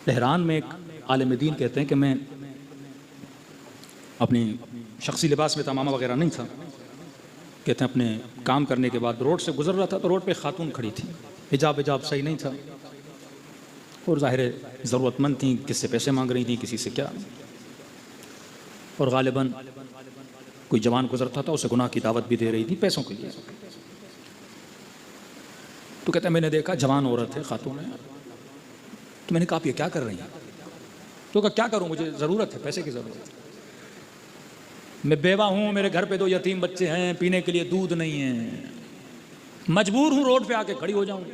Tehran में एक आलिम दीन कहते हैं कि मैं अपनी शख्सी लिबास में तमामा वगैरह नहीं था। कहते हैं अपने काम करने के बाद रोड से गुजर रहा था तो रोड पे खातून खड़ी थी, हिजाब सही नहीं था और ज़ाहिर ज़रूरतमंद थी, किससे पैसे मांग रही थी, किसी से क्या, और गालिबन कोई जवान गुजरता था उसे गुनाह की दावत भी दे रही थी पैसों के लिए। तो कहते हैं मैंने देखा जवान औरत है, खातून है, तो मैंने कहा आप ये क्या कर रही हैं? तो कहा क्या करूं, मुझे ज़रूरत है, पैसे की ज़रूरत है, मैं बेवा हूं, मेरे घर पे 2 यतीम बच्चे हैं, पीने के लिए दूध नहीं है, मजबूर हूं रोड पे आके खड़ी हो जाऊं,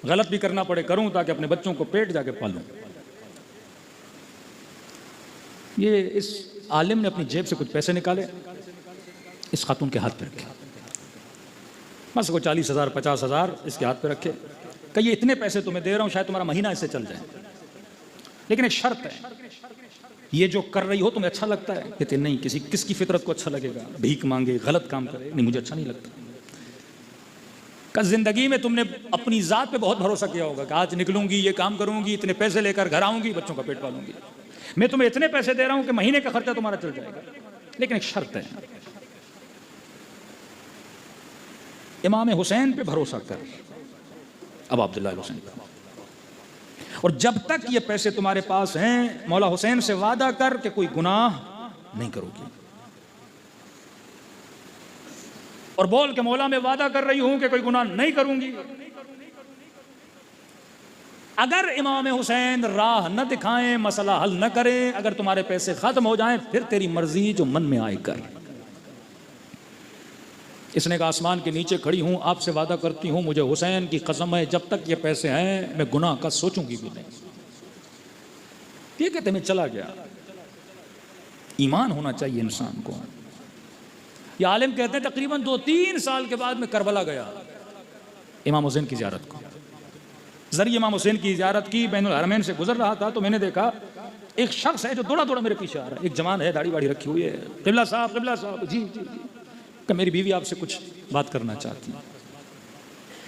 गलत भी करना पड़े करूं ताकि अपने बच्चों को पेट जाके पालूं। ये इस आलिम ने अपनी जेब से कुछ पैसे निकाले, इस खातून के हाथ पे रखे, बस को 40,000 50,000 इसके हाथ पे रखे, कि ये इतने पैसे तुम्हें दे रहा हूं, शायद तुम्हारा महीना इससे चल जाए, लेकिन एक शर्त है, ये जो कर रही हो तुम्हें अच्छा लगता है? कहते नहीं, किसकी फितरत को अच्छा लगेगा भीख मांगे, गलत काम करे? नहीं, मुझे अच्छा नहीं लगता। का जिंदगी में तुमने अपनी जात पे बहुत भरोसा किया होगा कि आज निकलूंगी, ये काम करूंगी, इतने पैसे लेकर घर आऊंगी, बच्चों का पेट पालूंगी, मैं तुम्हें इतने पैसे दे रहा हूं कि महीने का खर्चा तुम्हारा चल जाएगा, लेकिन एक शर्त है, इमाम हुसैन पे भरोसा कर, अब अब्दुल्लाह हुसैन पे, और जब तक ये पैसे तुम्हारे पास हैं मौला हुसैन से वादा कर कि कोई गुनाह नहीं करोगी, और बोल के मौला मैं वादा कर रही हूं कि कोई गुनाह नहीं करूंगी। अगर इमाम हुसैन राह न दिखाएं, मसला हल न करें, अगर तुम्हारे पैसे खत्म हो जाएं, फिर तेरी मर्जी जो मन में आए कर। इसने कहा आसमान के नीचे खड़ी हूं, आपसे वादा करती हूं, मुझे हुसैन की कसम है, जब तक ये पैसे हैं मैं गुनाह का सोचूंगी भी नहीं। ये कहते मैं चला गया। ईमान होना चाहिए इंसान को। ये आलिम कहते हैं तकरीबन 2-3 साल के बाद मैं करबला गया इमाम हुसैन की ज़ियारत को। जरिए इमाम हुसैन की ज़ियारत की, बैनुल हरमैन से गुजर रहा था तो मैंने देखा एक शख्स है जो दौड़ा दौड़ा मेरे पीछे आ रहा है, एक जवान है, दाढ़ी वाड़ी रखी हुई है, क़िबला साहब, जी जी जी, कि मेरी बीवी आपसे कुछ बात करना चाहती है।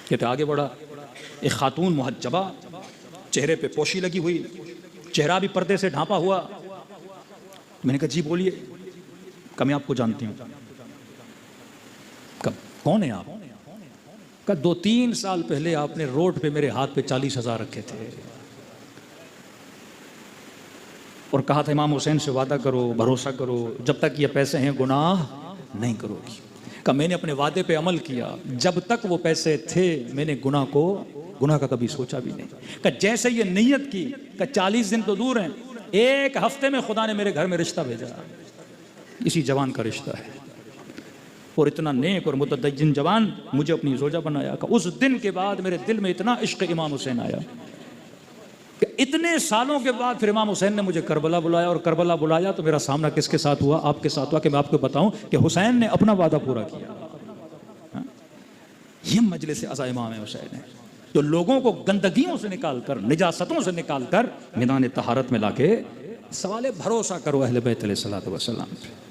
कहते आगे बढ़ा, एक खातून मुहज्जबा, चेहरे पे पोशी लगी हुई, चेहरा भी पर्दे से ढांपा हुआ। मैंने कहा जी बोलिए। कहा मैं आपको जानती हूँ। कब, कौन है आप? कहा 2-3 साल पहले आपने रोड पे मेरे हाथ पे 40,000 रखे थे और कहा था इमाम हुसैन से वादा करो, भरोसा करो, जब तक ये पैसे हैं गुनाह नहीं करोगी। का मैंने अपने वादे पे अमल किया, जब तक वो पैसे थे मैंने गुनाह का कभी सोचा भी नहीं। का जैसे ये नीयत की, का 40 दिन तो दूर हैं, 1 हफ्ते में खुदा ने मेरे घर में रिश्ता भेजा, इसी जवान का रिश्ता है, और इतना नेक और मुतदय्यिन जवान मुझे अपनी जोजा बनाया। का उस दिन के बाद मेरे दिल में इतना इश्क इमाम हुसैन आया कि इतने सालों के बाद फिर इमाम हुसैन ने मुझे करबला बुलाया, और करबला बुलाया तो मेरा सामना किसके साथ हुआ? आपके साथ हुआ। कि मैं आपको बताऊं कि हुसैन ने अपना वादा पूरा किया। ये मजलिस अज़ा इमाम हुसैन है जो लोगों को गंदगियों से निकालकर, निजासतों से निकालकर मैदान तहारत में लाके सवाले भरोसा करो अहले बैत अलैहिस्सलातु वस्सलाम पे।